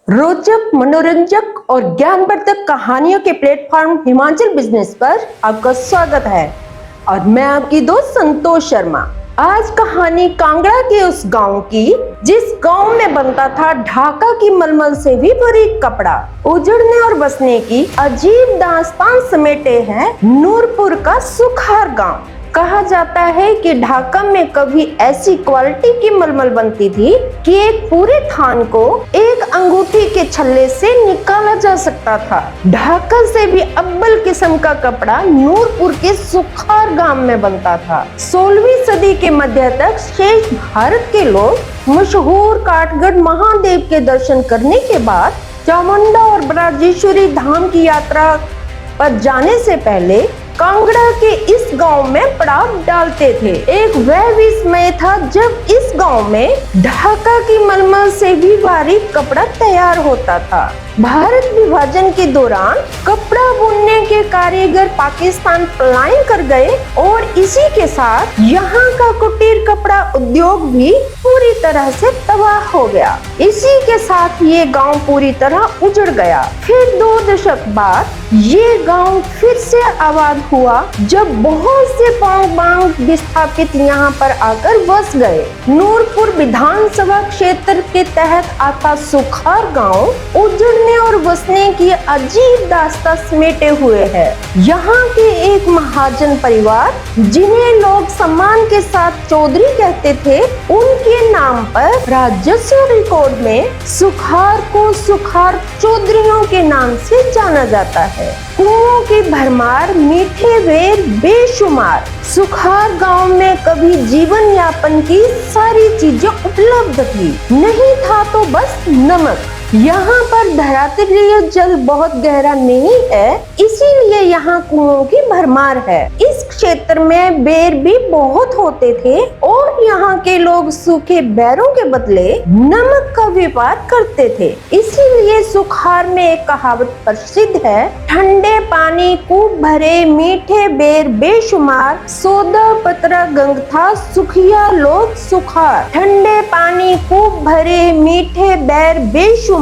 रोचक, मनोरंजक और ज्ञानवर्धक कहानियों के प्लेटफॉर्म हिमाचल बिजनेस पर आपका स्वागत है और मैं आपकी दोस्त संतोष शर्मा। आज कहानी कांगड़ा के उस गांव की जिस गांव में बनता था ढाका की मलमल से भी बारीक कपड़ा। उजड़ने और बसने की अजीब दास्तान समेटे है नूरपुर का सुखार गांव। कहा जाता है कि ढाका में कभी ऐसी क्वालिटी की मलमल बनती थी कि एक पूरे थान को एक अंगूठी के छल्ले से निकाला जा सकता था। ढाका से भी अव्वल किस्म का कपड़ा नूरपुर के सुखार गांव में बनता था। 16वीं सदी के मध्य तक शेष भारत के लोग मशहूर काठगढ़ महादेव के दर्शन करने के बाद चामुंडा और ब्रजेश्वरी धाम की यात्रा पर जाने से पहले कांगड़ा के इस गांव में पड़ाव डालते थे। एक वह भी समय था जब इस गांव में ढाका की मलमल से भी बारीक कपड़ा तैयार होता था। भारत विभाजन के दौरान कपड़ा बुनने के कारीगर पाकिस्तान पलायन कर गए और इसी के साथ यहाँ का कुटीर कपड़ा उद्योग भी पूरी तरह से तबाह हो गया। इसी के साथ ये गांव पूरी तरह उजड़ गया। फिर 2 दशक बाद ये गांव फिर से आबाद हुआ जब बहुत से पोंग बांग विस्थापित यहाँ पर आकर बस गए। नूरपुर विधानसभा क्षेत्र के तहत आता सुखार गांव उजड़ने और बसने की अजीब दास्तां समेटे हुए है। यहाँ के एक महाजन परिवार जिन्हें लोग सम्मान के साथ चौधरी कहते थे, उनके नाम पर राजस्व रिकॉर्ड में सुखार को सुखार चौधरियों के नाम से जाना जाता है। कुओं की भरमार, मीठे बेर बेशुमार। सुखार गांव में कभी जीवन यापन की सारी चीजें उपलब्ध थी। नहीं था तो बस नमक। यहाँ पर धरातलीय जल बहुत गहरा नहीं है, इसीलिए यहाँ कुओं की भरमार है। इस क्षेत्र में बेर भी बहुत होते थे और यहाँ के लोग सूखे बैरों के बदले नमक का व्यापार करते थे। इसीलिए सुखार में एक कहावत प्रसिद्ध है, ठंडे पानी कूप भरे मीठे बेर बेशुमार, सोदा पतरा गंग था सुखिया लोग सुखार। ठंडे पानी कूप भरे मीठे बैर बेशुमार,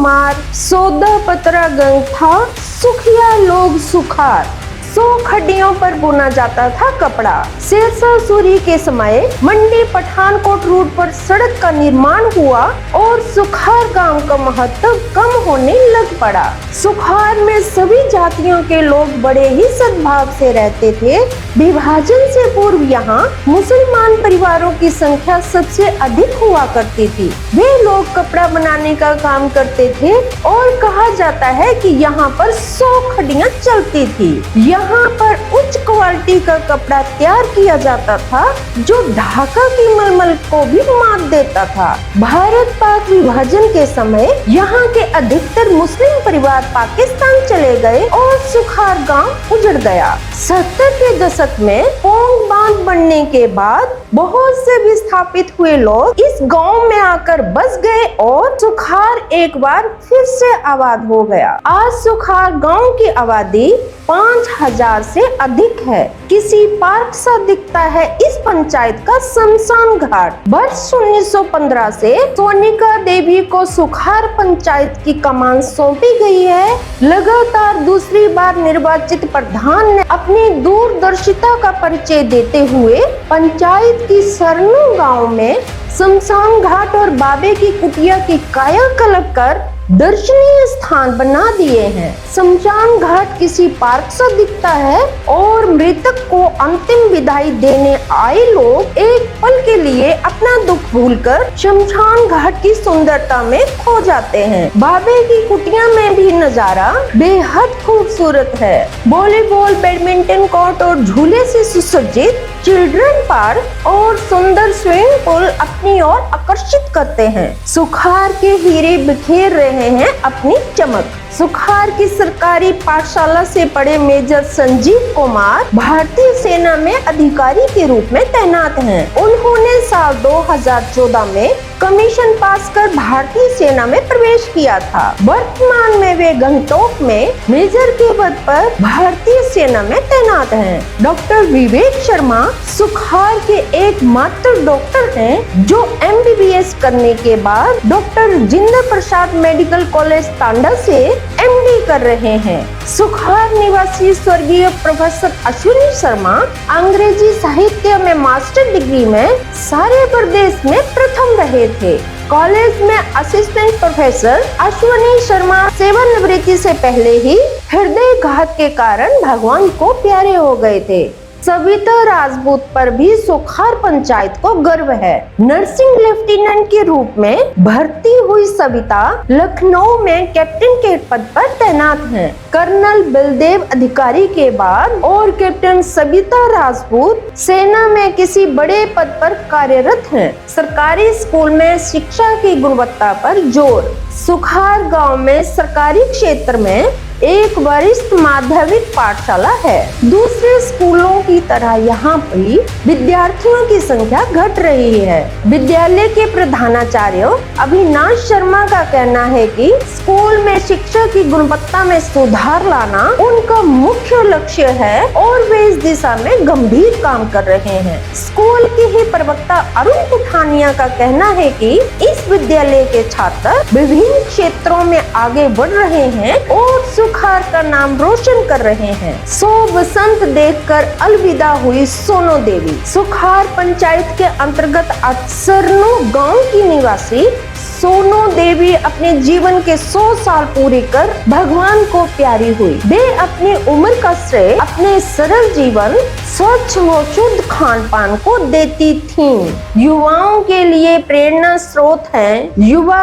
सोदा पतरा गंग था सुखिया लोग सुखार। 100 खड्डियों पर बुना जाता था कपड़ा। शेरशाह सूरी के समय मंडी पठानकोट रूट पर सड़क का निर्माण हुआ और सुखार गांव का महत्व कम होने लग पड़ा। सुखार में सभी जातियों के लोग बड़े ही सद्भाव से रहते थे। विभाजन से पूर्व यहाँ मुसलमान परिवारों की संख्या सबसे अधिक हुआ करती थी। वे लोग कपड़ा बनाने का काम करते थे और कहा जाता है कि यहाँ पर 100 खड्डियां चलती थी। यहाँ पर उच्च क्वालिटी का कपड़ा तैयार किया जाता था जो ढाका की मलमल को भी मात देता था। भारत पाक विभाजन के समय यहाँ के अधिकतर मुस्लिम परिवार पाकिस्तान चले गए और सुखार गांव उजड़ गया। 70 के दशक में पोंग बांध बनने के बाद बहुत से विस्थापित हुए लोग इस गांव में आकर बस गए और सुखार एक बार फिर से आबाद हो गया। आज सुखार गांव की आबादी 5000 से अधिक है। किसी पार्क सा दिखता है इस पंचायत का शमशान घाट। वर्ष 1915 से सोनिका देवी को सुखार पंचायत की कमान सौंपी गई है। लगातार दूसरी बार निर्वाचित प्रधान ने अपनी दूरदर्शिता का परिचय देते हुए पंचायत की सरनू गांव में शमशान घाट और बाबे की कुटिया की कायाकल्प कर दर्शनीय स्थान बना दिए हैं। शमशान घाट किसी पार्क सा दिखता है और मृतक को अंतिम विदाई देने आए लोग एक पल के लिए अपना दुख भूलकर शमशान घाट की सुंदरता में खो जाते हैं। बाबे की कुटिया में भी नजारा बेहद खूबसूरत है। वॉलीबॉल, बैडमिंटन कोर्ट और झूले से सुसज्जित चिल्ड्रन पार्क और सुंदर स्विमिंग पूल अपनी ओर आकर्षित करते हैं। सुखार के हीरे बिखेर रहे हैं अपनी चमक। सुखार की सरकारी पाठशाला से पढ़े मेजर संजीव कुमार भारतीय सेना में अधिकारी के रूप में तैनात हैं। उन्होंने साल 2014 में कमीशन पास कर भारतीय सेना में प्रवेश किया था। वर्तमान में वे गंगटोक में मेजर के पद पर भारतीय सेना में तैनात हैं। डॉक्टर विवेक शर्मा सुखार के एकमात्र डॉक्टर हैं जो MBBS करने के बाद डॉक्टर जिंदर प्रसाद मेडिकल कॉलेज टांडा से MD कर रहे हैं। सुखार निवासी स्वर्गीय प्रोफेसर अश्विनी शर्मा अंग्रेजी साहित्य में मास्टर डिग्री में सारे प्रदेश में प्रथम रहे थे। कॉलेज में असिस्टेंट प्रोफेसर अश्विनी शर्मा सेवानिवृत्ति से पहले ही हृदय घात के कारण भगवान को प्यारे हो गए थे। सविता राजपूत पर भी सुखार पंचायत को गर्व है। नर्सिंग लेफ्टिनेंट के रूप में भर्ती हुई सविता लखनऊ में कैप्टन के पद पर तैनात हैं। कर्नल बलदेव अधिकारी के बाद और कैप्टन सविता राजपूत सेना में किसी बड़े पद पर कार्यरत हैं। सरकारी स्कूल में शिक्षा की गुणवत्ता पर जोर। सुखार गांव में सरकारी क्षेत्र में एक वरिष्ठ माध्यमिक पाठशाला है। दूसरे स्कूलों की तरह यहाँ भी विद्यार्थियों की संख्या घट रही है। विद्यालय के प्रधानाचार्य अविनाश शर्मा का कहना है कि स्कूल में शिक्षा की गुणवत्ता में सुधार लाना उनका मुख्य लक्ष्य है और वे इस दिशा में गंभीर काम कर रहे हैं। स्कूल के ही प्रवक्ता अरुण पुठानिया का कहना है कि इस विद्यालय के छात्र विभिन्न क्षेत्रों में आगे बढ़ रहे हैं और सुखार का नाम रोशन कर रहे हैं। सो बसंत देखकर अलविदा हुई सोनो देवी। सुखार पंचायत के अंतर्गत सरनो गांव की निवासी सोनो देवी अपने जीवन के 100 साल पूरे कर भगवान को प्यारी हुई। वे अपनी उम्र का श्रेय अपने सरल जीवन, स्वच्छ व शुद्ध खान पान को देती थीं। युवाओं के लिए प्रेरणा स्रोत हैं युवा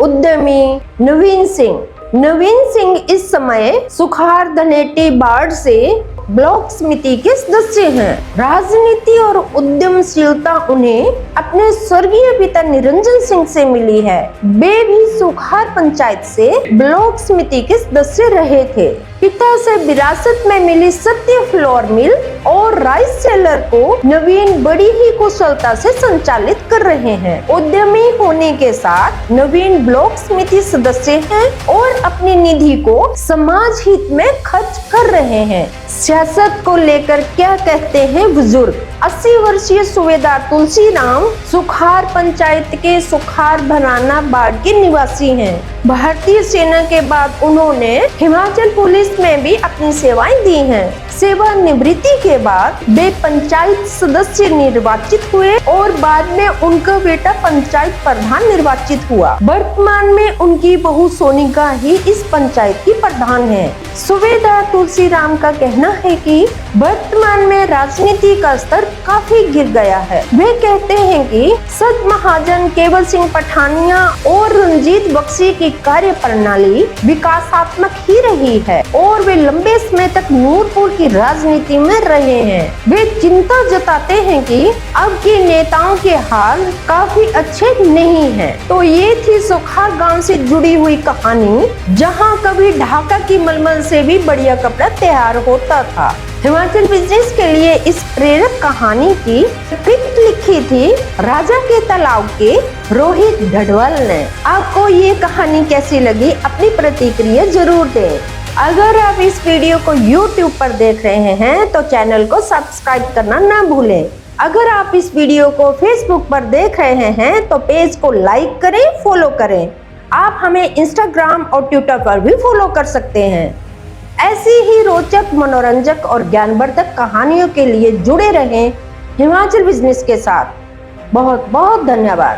उद्यमी नवीन सिंह। नवीन सिंह इस समय सुखार धनेटी बाढ़ से ब्लॉक समिति के सदस्य हैं। राजनीति और उद्यमशीलता उन्हें अपने स्वर्गीय पिता निरंजन सिंह से मिली है। वे भी सुखार पंचायत से ब्लॉक समिति के सदस्य रहे थे। पिता से विरासत में मिली सत्य फ्लोर मिल और राइस सेलर को नवीन बड़ी ही कुशलता से संचालित कर रहे हैं। उद्यमी होने के साथ नवीन ब्लॉक समिति सदस्य हैं और अपनी निधि को समाज हित में खर्च कर रहे हैं। सियासत को लेकर क्या कहते हैं बुजुर्ग। 80 वर्षीय सूबेदार तुलसीराम सुखार पंचायत के सुखार भराना बाढ़ के निवासी हैं। भारतीय सेना के बाद उन्होंने हिमाचल पुलिस में भी अपनी सेवाएं दी हैं। सेवानिवृत्ति के बाद वे पंचायत सदस्य निर्वाचित हुए और बाद में उनका बेटा पंचायत प्रधान निर्वाचित हुआ। वर्तमान में उनकी बहू सोनिका ही इस पंचायत की प्रधान है। सूबेदार तुलसीराम का कहना है कि वर्तमान में राजनीति का स्तर काफी गिर गया है। वे कहते हैं कि सद महाजन, केवल सिंह पठानिया और रंजीत बख्शी की कार्य प्रणाली विकासात्मक ही रही है और वे लंबे समय तक नूरपुर की राजनीति में रहे हैं। वे चिंता जताते हैं कि अब के नेताओं के हाल काफी अच्छे नहीं हैं। तो ये थी सुखार गांव से जुड़ी हुई कहानी, जहां कभी ढाका की मलमल से भी बढ़िया कपड़ा तैयार होता था। हिमाचल बिजनेस के लिए इस प्रेरक कहानी की स्क्रिप्ट लिखी थी राजा के तालाब के रोहित ढडवाल ने। आपको ये कहानी कैसी लगी, अपनी प्रतिक्रिया जरूर दें। अगर आप इस वीडियो को YouTube पर देख रहे हैं तो चैनल को सब्सक्राइब करना ना भूलें। अगर आप इस वीडियो को Facebook पर देख रहे हैं तो पेज को लाइक करें, फॉलो करें। आप हमें Instagram और Twitter पर भी फॉलो कर सकते हैं। ऐसी ही रोचक, मनोरंजक और ज्ञानवर्धक कहानियों के लिए जुड़े रहें हिमाचल बिजनेस के साथ। बहुत बहुत धन्यवाद।